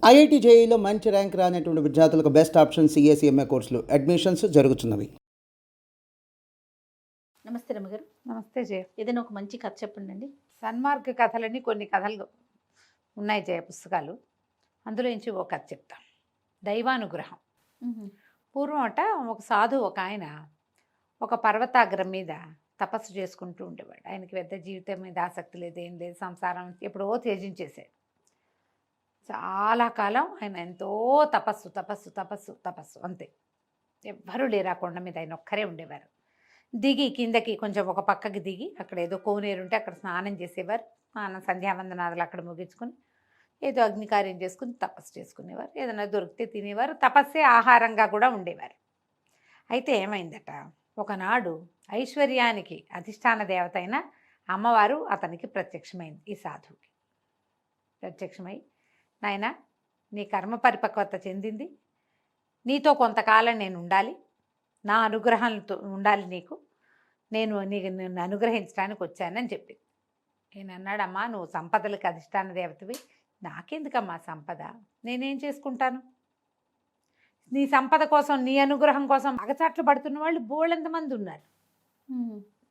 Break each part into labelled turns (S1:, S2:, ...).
S1: IIT జేఈలో మంచి rank రానటువంటి విద్యార్థులకు బెస్ట్ ఆప్షన్ సిఎస్ఈఎంఏ కోర్సులు అడ్మిషన్స్ జరుగుతున్నవి.
S2: నమస్తే రమ్మగారు.
S3: నమస్తే జయ.
S2: ఏదైనా ఒక మంచి కథ చెప్పండి.
S3: సన్మార్గ కథలని కొన్ని కథలు ఉన్నాయి జయ, పుస్తకాలు. అందులో నుంచి ఒక కథ చెప్తాం. దైవానుగ్రహం. పూర్వం ఒక సాధువు ఒక ఆయన ఒక పర్వతాగ్రం మీద తపస్సు చేసుకుంటూ ఉండేవాడు. ఆయనకి పెద్ద జీవితం మీద ఆసక్తి లేదు, ఏం లేదు, సంసారం ఎప్పుడో త్యజించేసాడు. చాలా కాలం ఆయన ఎంతో తపస్సు తపస్సు తపస్సు తపస్సు అంతే. ఎవ్వరూ లేరు ఆ కొండ మీద, ఆయన ఒక్కరే ఉండేవారు. దిగి కిందకి కొంచెం ఒక పక్కకి దిగి అక్కడ ఏదో కోనేరు ఉంటే అక్కడ స్నానం చేసేవారు. స్నానం సంధ్యావందనాదులు అక్కడ ముగించుకొని ఏదో అగ్నికార్యం చేసుకుని తపస్సు చేసుకునేవారు. ఏదైనా దొరికితే తినేవారు. తపస్సే ఆహారంగా కూడా ఉండేవారు. అయితే ఏమైందట, ఒకనాడు ఐశ్వర్యానికి అధిష్టాన దేవత అయిన అమ్మవారు అతనికి ప్రత్యక్షమైంది. ఈ సాధువుకి ప్రత్యక్షమై, నాయనా, నీ కర్మ పరిపక్వత చెందింది, నీతో కొంతకాలం నేను ఉండాలి, నా అనుగ్రహాలతో ఉండాలి నీకు, నిన్ను అనుగ్రహించడానికి వచ్చానని చెప్పింది. నేను అన్నాడమ్మా, నువ్వు సంపదలకు అధిష్టాన దేవతవి, నాకెందుకమ్మా సంపద, నేనేం చేసుకుంటాను? నీ సంపద కోసం, నీ అనుగ్రహం కోసం అగచాట్లు పడుతున్న వాళ్ళు బోళ్ళెంతమంది ఉన్నారు,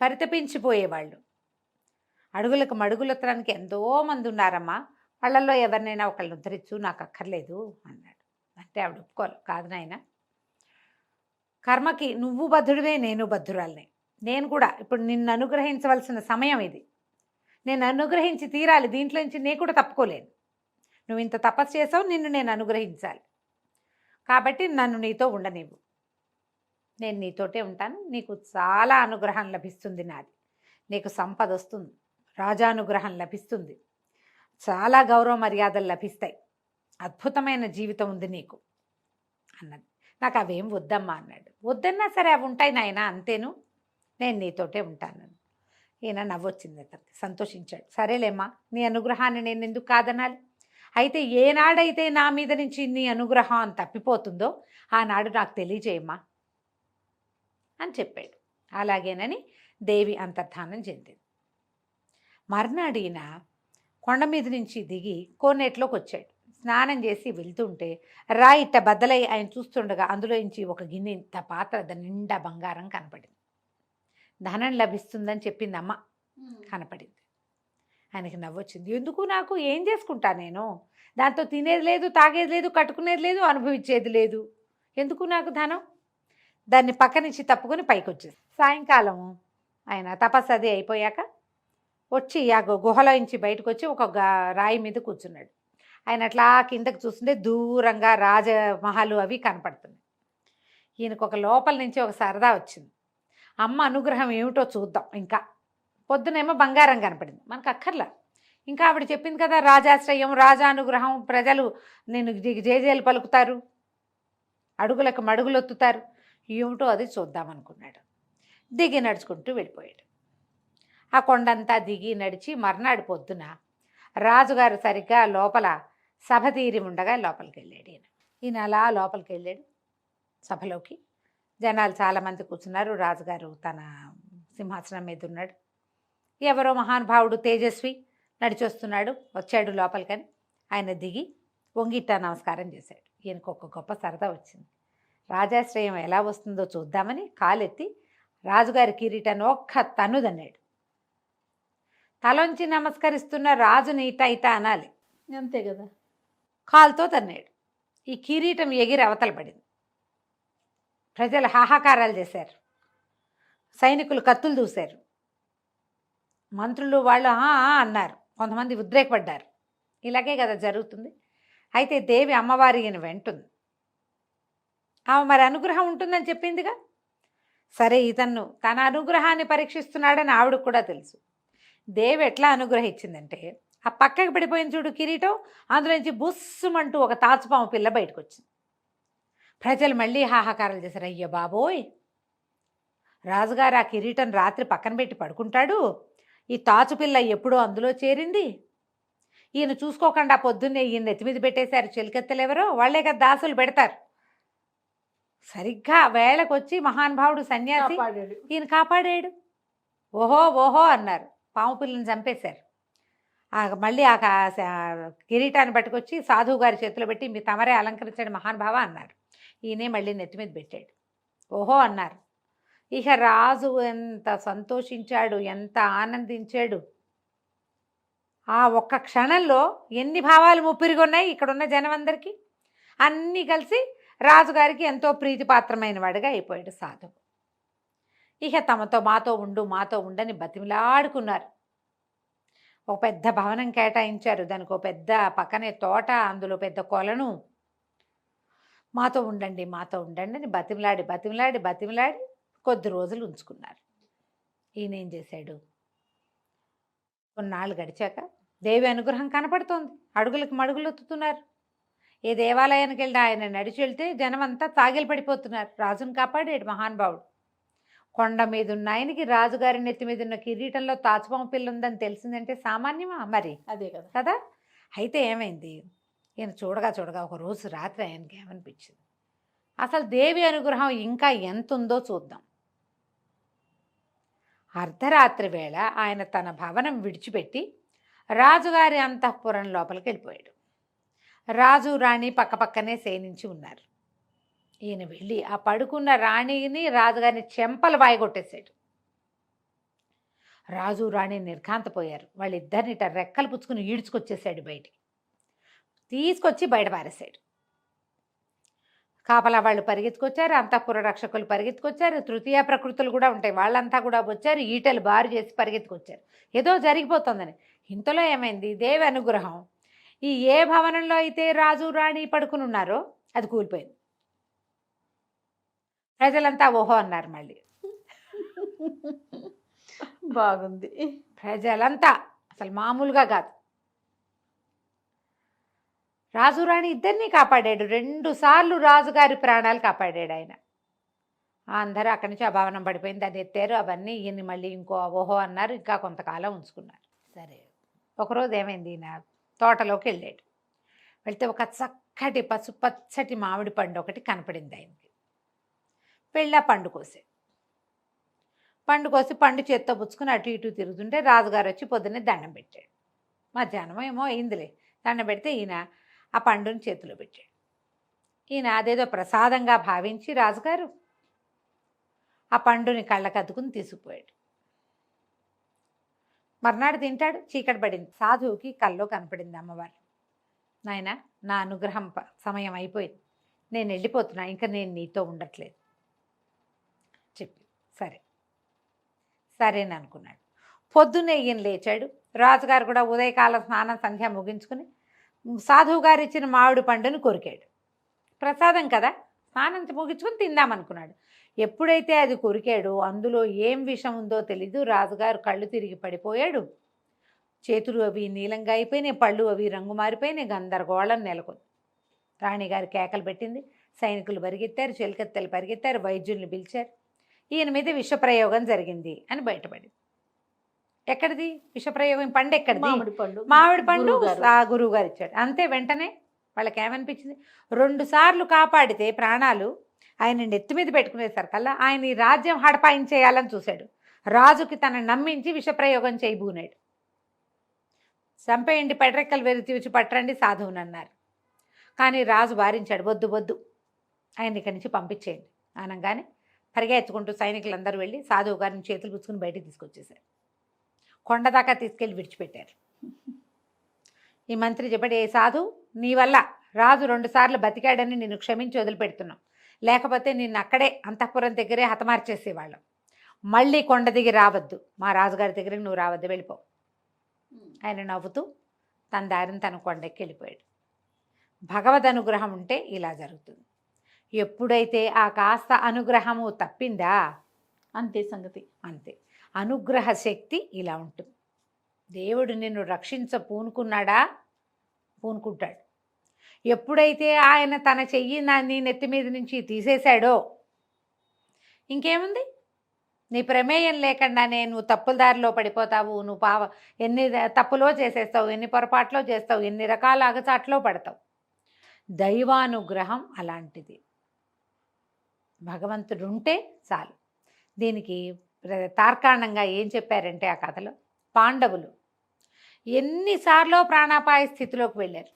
S3: పరితపించిపోయేవాళ్ళు. అడుగులకు మడుగులెత్తడానికి ఎంతోమంది ఉన్నారమ్మా, వాళ్ళల్లో ఎవరినైనా ఒకళ్ళని ఉద్ధరించు, నాకు అక్కర్లేదు అన్నాడు. అంటే ఆవిడ ఒప్పుకోవాలి. కాదు నాయన, కర్మకి నువ్వు బద్ధుడివే, నేను బద్ధురాలనే. నేను కూడా ఇప్పుడు నిన్ను అనుగ్రహించవలసిన సమయం ఇది, నేను అనుగ్రహించి తీరాలి, దీంట్లో నుంచి నేను కూడా తప్పుకోలేను. నువ్వు ఇంత తపస్సు చేసావు, నిన్ను నేను అనుగ్రహించాలి, కాబట్టి నన్ను నీతో ఉండనివ్వు, నేను నీతోటే ఉంటాను, నీకు చాలా అనుగ్రహం లభిస్తుంది, నాది నీకు సంపద వస్తుంది, రాజానుగ్రహం లభిస్తుంది, చాలా గౌరవ మర్యాదలు లభిస్తాయి, అద్భుతమైన జీవితం ఉంది నీకు అన్నది. నాకు అవేం వద్దమ్మా అన్నాడు. వద్దన్నా సరే అవి ఉంటాయి నాయన, అంతేను, నేను నీతోటే ఉంటాను. ఈయన నవ్వొచ్చింది, అతనికి సంతోషించాడు. సరేలేమ్మా, నీ అనుగ్రహాన్ని నేను ఎందుకు కాదనాలి, అయితే ఏనాడైతే నా మీద నుంచి నీ అనుగ్రహం తప్పిపోతుందో ఆనాడు నాకు తెలియజేయమ్మా అని చెప్పాడు. అలాగేనని దేవి అంతర్ధానం చెందింది. మర్నాడు ఈయన కొండ మీద నుంచి దిగి కోనేటిలోకి వచ్చాడు. స్నానం చేసి వెళ్తుంటే రాయి ఇట్ట బద్దలై ఆయన చూస్తుండగా అందులో నుంచి ఒక గిన్నె ఇంత పాత్ర, దాని నిండా బంగారం కనపడింది. ధనం లభిస్తుందని చెప్పింది అమ్మ, కనపడింది. ఆయనకి నవ్వొచ్చింది. ఎందుకు, నాకు ఏం చేసుకుంటా నేను, దాంతో తినేది లేదు, తాగేది లేదు, కట్టుకునేది లేదు, అనుభవించేది లేదు, ఎందుకు నాకు ధనం? దాన్ని పక్క నుంచి తప్పుకొని పైకి వచ్చేది. సాయంకాలం ఆయన తపస్సు అది అయిపోయాక వచ్చి ఆ గుహలో నుంచి బయటకు వచ్చి ఒక రాయి మీద కూర్చున్నాడు. ఆయన అట్లా కిందకు చూస్తుంటే దూరంగా రాజమహలు అవి కనపడుతున్నాయి. ఈయనకు ఒక లోపల నుంచి ఒక సరదా వచ్చింది, అమ్మ అనుగ్రహం ఏమిటో చూద్దాం. ఇంకా పొద్దునేమో బంగారం కనపడింది, మనకు అక్కర్లా. ఇంకా ఆవిడ చెప్పింది కదా, రాజాశ్రయం, రాజానుగ్రహం, ప్రజలు నేను జేజేలు పలుకుతారు, అడుగులకు మడుగులొత్తుతారు, ఏమిటో అది చూద్దామనుకున్నాడు. దిగి నడుచుకుంటూ వెళ్ళిపోయాడు. ఆ కొండంతా దిగి నడిచి మర్నాడు పొద్దున రాజుగారు సరిగ్గా లోపల సభ తీరి ఉండగా లోపలికి వెళ్ళాడు. ఈయన అలా లోపలికి వెళ్ళాడు సభలోకి. జనాలు చాలామంది కూర్చున్నారు. రాజుగారు తన సింహాసనం మీద ఉన్నాడు. ఎవరో మహానుభావుడు తేజస్వి నడిచొస్తున్నాడు, వచ్చాడు లోపలికని. ఆయన దిగి వంగిట్ట నమస్కారం చేశాడు. ఈయనకు ఒక గొప్ప సరదా వచ్చింది. రాజాశ్రయం ఎలా వస్తుందో చూద్దామని కాలెత్తి రాజుగారి కిరీటాన్ని ఒక్క తన్నుదన్నాడు. తలొంచి నమస్కరిస్తున్న రాజుని ఇట ఇట అనాలి,
S2: అంతే కదా.
S3: కాలుతో తన్నాడు. ఈ కిరీటం ఎగిరి అవతల పడింది. ప్రజలు హాహాకారాలు చేశారు, సైనికులు కత్తులు దూశారు, మంత్రులు వాళ్ళు అన్నారు, కొంతమంది ఉద్రేకపడ్డారు. ఇలాగే కదా జరుగుతుంది. అయితే దేవి అమ్మవారి ఈయన వెంటుంది. ఆమె మరి అనుగ్రహం ఉంటుందని చెప్పిందిగా. సరే, ఇతన్ను తన అనుగ్రహాన్ని పరీక్షిస్తున్నాడని ఆవిడకు కూడా తెలుసు. దేవి ఎట్లా అనుగ్రహించిందంటే, ఆ పక్కకి పడిపోయిన చూడు కిరీటం, అందులో నుంచి బుస్సుమంటూ ఒక తాచుపాము పిల్ల బయటకు వచ్చింది. ప్రజలు మళ్ళీ హాహాకారాలు చేశారు. అయ్య బాబోయ్, రాజుగారు ఆ కిరీటం రాత్రి పక్కన పెట్టి పడుకుంటాడు, ఈ తాచుపిల్ల ఎప్పుడో అందులో చేరింది, ఈయన చూసుకోకుండా పొద్దున్నే ఈయన ఎత్తిమీద పెట్టేశారు చెలికెత్తలెవరో, వాళ్లే కదా దాసులు పెడతారు. సరిగ్గా వేళకొచ్చి మహానుభావుడు సన్యాసి ఈయన కాపాడాడు. ఓహో ఓహో అన్నారు. పాము పిల్లని చంపేశారు. మళ్ళీ కిరీటాన్ని పట్టుకొచ్చి సాధువు గారి చేతిలో పెట్టి మీ తమరే అలంకరించండి మహానుభావ అన్నారు. ఈయనే మళ్ళీ నెత్తి మీద పెట్టాడు. ఓహో అన్నారు. ఇక రాజు ఎంత సంతోషించాడు, ఎంత ఆనందించాడు. ఆ ఒక్క క్షణంలో ఎన్ని భావాలు ముప్పిరిగొన్నాయి ఇక్కడున్న జనం అందరికీ. అన్నీ కలిసి రాజుగారికి ఎంతో ప్రీతిపాత్రమైన వాడిగా అయిపోయాడు సాధువు. ఇక తమతో మాతో ఉండని బతిమిలాడుకున్నారు. ఒక పెద్ద భవనం కేటాయించారు, దానికి ఒక పెద్ద పక్కనే తోట, అందులో పెద్ద కొలను. మాతో ఉండండి అని బతిమిలాడి కొద్ది రోజులు ఉంచుకున్నారు. ఈయన ఏం చేశాడు, కొన్నాళ్ళు గడిచాక దేవి అనుగ్రహం కనపడుతోంది. అడుగులకు మడుగులు ఒత్తుతున్నారు. ఏ దేవాలయానికి వెళ్ళి ఆయన నడిచి వెళ్తే జనం అంతా తాగిలి పడిపోతున్నారు. రాజును కాపాడాడు మహానుభావుడు. కొండ మీద ఉన్న ఆయనకి రాజుగారి నెత్తి మీద ఉన్న కిరీటంలో తాచుపాము పిల్ల ఉందని తెలిసిందంటే సామాన్యమా మరి?
S2: అదే కదా
S3: కదా. అయితే ఏమైంది, ఈయన చూడగా ఒక రోజు రాత్రి ఆయనకి ఏమనిపించింది, అసలు దేవి అనుగ్రహం ఇంకా ఎంత ఉందో చూద్దాం. అర్ధరాత్రి వేళ ఆయన తన భవనం విడిచిపెట్టి రాజుగారి అంతఃపురం లోపలికి వెళ్ళిపోయాడు. రాజు రాణి పక్కపక్కనే శయనించి ఉన్నారు. ఈయన వెళ్ళి ఆ పడుకున్న రాణిని రాజుగారిని చెంపలు వాయగొట్టేశాడు. రాజు రాణి నిర్ఘాంతపోయారు. వాళ్ళిద్దరిని రెక్కలు పుచ్చుకుని ఈడ్చుకొచ్చేసాడు బయటికి. తీసుకొచ్చి బయట పారేశాడు. కాపలా వాళ్ళు పరిగెత్తుకొచ్చారు, అంతఃపుర రక్షకులు పరిగెత్తుకొచ్చారు, తృతీయ ప్రకృతులు కూడా ఉంటాయి, వాళ్ళంతా కూడా వచ్చారు, ఈటలు బారు చేసి పరిగెత్తుకొచ్చారు ఏదో జరిగిపోతుందని. ఇంతలో ఏమైంది, దేవి అనుగ్రహం ఈ ఏ భవనంలో అయితే రాజు రాణి పడుకుని ఉన్నారో అది కూలిపోయింది. ప్రజలంతా ఓహో అన్నారు. మళ్ళీ
S2: బాగుంది.
S3: ప్రజలంతా అసలు మామూలుగా కాదు. రాజు రాణి ఇద్దరినీ కాపాడాడు. 2 సార్లు రాజుగారి ప్రాణాలు కాపాడాడు ఆయన. అందరూ అక్కడి నుంచి ఆ భవనం పడిపోయింది, దాన్ని ఎత్తారు. అవన్నీ ఈయన్ని మళ్ళీ ఇంకో ఓహో అన్నారు. ఇంకా కొంతకాలం ఉంచుకున్నారు. సరే, ఒకరోజు ఏమైంది, ఈయన తోటలోకి వెళ్ళాడు. వెళ్తే ఒక చక్కటి పసుపచ్చటి మామిడి పండు ఒకటి కనపడింది ఆయనకి. వెళ్ళి ఆ పండు కోసి పండు చేత్తో పుచ్చుకుని అటు ఇటు తిరుగుతుంటే రాజుగారు వచ్చి పొద్దున్నే దండం పెట్టాడు. మధ్యాహ్నం ఏమో అయిందిలే, దండం పెడితే ఈయన ఆ పండుని చేతిలో పెట్టాడు. ఈయన అదేదో ప్రసాదంగా భావించి రాజుగారు ఆ పండుని కళ్ళకద్దుకుని తీసుకుపోయాడు. మర్నాడు తింటాడు. చీకటి పడింది. సాధువుకి కల్లో కనపడింది అమ్మవారు. నాయన, నా అనుగ్రహం సమయం అయిపోయింది, నేను వెళ్ళిపోతున్నా, ఇంకా నేను నీతో ఉండట్లేదు చెప్పి. సరేననుకున్నాడు. పొద్దున్నే ఈయన లేచాడు. రాజుగారు కూడా ఉదయకాల స్నానం సంధ్య ముగించుకుని సాధువు గారు ఇచ్చిన మామిడి పండుని కొరికాడు. ప్రసాదం కదా, స్నానం ముగించుకుని తిందామనుకున్నాడు. ఎప్పుడైతే అది కొరికాడో అందులో ఏం విషం ఉందో తెలీదు. రాజుగారు కళ్ళు తిరిగి పడిపోయాడు. చేతులు అవి నీలంగా అయిపోయినాయి, పళ్ళు అవి రంగు మారిపోయినాయి. గందరగోళం నెలకొంది. రాణిగారు కేకలు పెట్టింది. సైనికులు పరిగెత్తారు, చెలికత్తెలు పరిగెత్తారు, వైద్యుల్ని పిలిచారు. ఈయన మీద విషప్రయోగం జరిగింది అని బయటపడింది. ఎక్కడిది విషప్రయోగం? పండు ఎక్కడిది? మామిడి పండు గురువు గారు ఇచ్చాడు. అంతే. వెంటనే వాళ్ళకి ఏమనిపించింది, 2 సార్లు కాపాడితే ప్రాణాలు ఆయన నెత్తి మీద పెట్టుకునేసరికల్లా ఆయన ఈ రాజ్యం హడపాయించేయాలని చూశాడు. రాజుకి తనని నమ్మించి విషప్రయోగం చేయబూనాడు. చంపేయండి, పెడరెక్కలు వెరిచి పట్టరండి సాధువుని అన్నారు. కానీ రాజు వారించాడు, వద్దు ఆయన ఇక్కడి నుంచి పంపించేయండి అనగానే పరిగెత్తుకుంటూ సైనికులందరూ వెళ్ళి సాధువు గారిని చేతులు పుచ్చుకుని బయటికి తీసుకొచ్చేశారు. కొండ దాకా తీసుకెళ్ళి విడిచిపెట్టారు. ఈ మంత్రి చెప్పాడు, ఏ సాధు, నీ వల్ల రాజు 2 సార్లు బతికాడని నిన్ను క్షమించి వదిలిపెడుతున్నాం, లేకపోతే నిన్ను అక్కడే అంతఃపురం దగ్గరే హతమార్చేసేవాళ్ళం. మళ్ళీ కొండ దిగి రావద్దు, మా రాజుగారి దగ్గరికి నువ్వు రావద్దు, వెళ్ళిపో. ఆయన నవ్వుతూ తన దారిని తన కొండెక్కి వెళ్ళిపోయాడు. భగవద్ అనుగ్రహం ఉంటే ఇలా జరుగుతుంది. ఎప్పుడైతే ఆ కాస్త అనుగ్రహము తప్పిందా
S2: అంతే సంగతి.
S3: అంతే. అనుగ్రహ శక్తి ఇలా ఉంటుంది. దేవుడు నిన్ను పూనుకున్నాడా, పూనుకుంటాడు. ఎప్పుడైతే ఆయన తన చెయ్యి నీ నెత్తి మీద నుంచి తీసేశాడో ఇంకేముంది, నీ ప్రమేయం లేకుండానే నువ్వు తప్పుల దారిలో పడిపోతావు. నువ్వు ఎన్ని తప్పులో చేసేస్తావు, ఎన్ని పొరపాట్లో చేస్తావు, ఎన్ని రకాల అగచాట్లో పడతావు. దైవానుగ్రహం అలాంటిది. భగవంతుడు ఉంటే చాలు. దీనికి తార్కాణంగా ఏం చెప్పారంటే ఆ కథలో, పాండవులు ఎన్నిసార్లు ప్రాణాపాయ స్థితిలోకి వెళ్ళారు.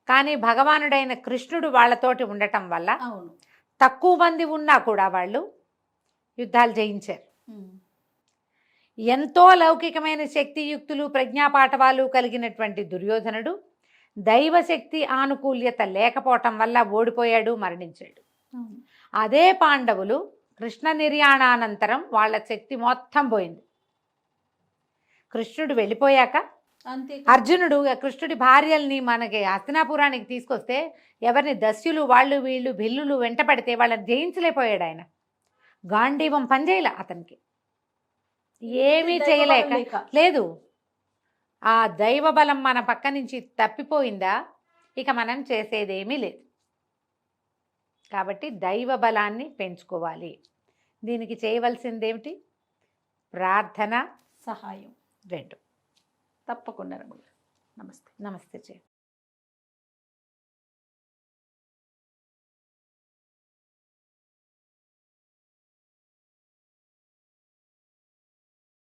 S3: కానీ భగవానుడైన కృష్ణుడు వాళ్ళతోటి ఉండటం వల్ల
S2: అవును.
S3: తక్కువ మంది ఉన్నా కూడా వాళ్ళు యుద్ధాలు జయించారు. ఎంతో లౌకికమైన శక్తియుక్తులు ప్రజ్ఞాపాఠవాలు కలిగినటువంటి దుర్యోధనుడు దైవశక్తి ఆనుకూల్యత లేకపోవటం వల్ల ఓడిపోయాడు, మరణించాడు.
S2: అవును.
S3: అదే పాండవులు కృష్ణ నిర్యాణానంతరం వాళ్ళ శక్తి మొత్తం పోయింది. కృష్ణుడు వెళ్ళిపోయాక
S2: అంతే.
S3: అర్జునుడు కృష్ణుడి భార్యల్ని మనకి హస్తినాపురానికి తీసుకొస్తే ఎవరిని దస్యులు వాళ్ళు వీళ్ళు భిల్లులు వెంట పడితే వాళ్ళని జయించలేకపోయాడు ఆయన. గాంధీవం పనిచేయలే అతనికి, ఏమీ చేయలేక లేదు. ఆ దైవ బలం మన పక్క నుంచి తప్పిపోయిందా ఇక మనం చేసేదేమీ లేదు. కాబట్టి దైవ బలాన్ని పెంచుకోవాలి. దీనికి చేయవలసిందేమిటి? ప్రార్థన,
S2: సహాయం
S3: 2.
S2: తప్పకుండా రమణ. నమస్తే.
S3: నమస్తే.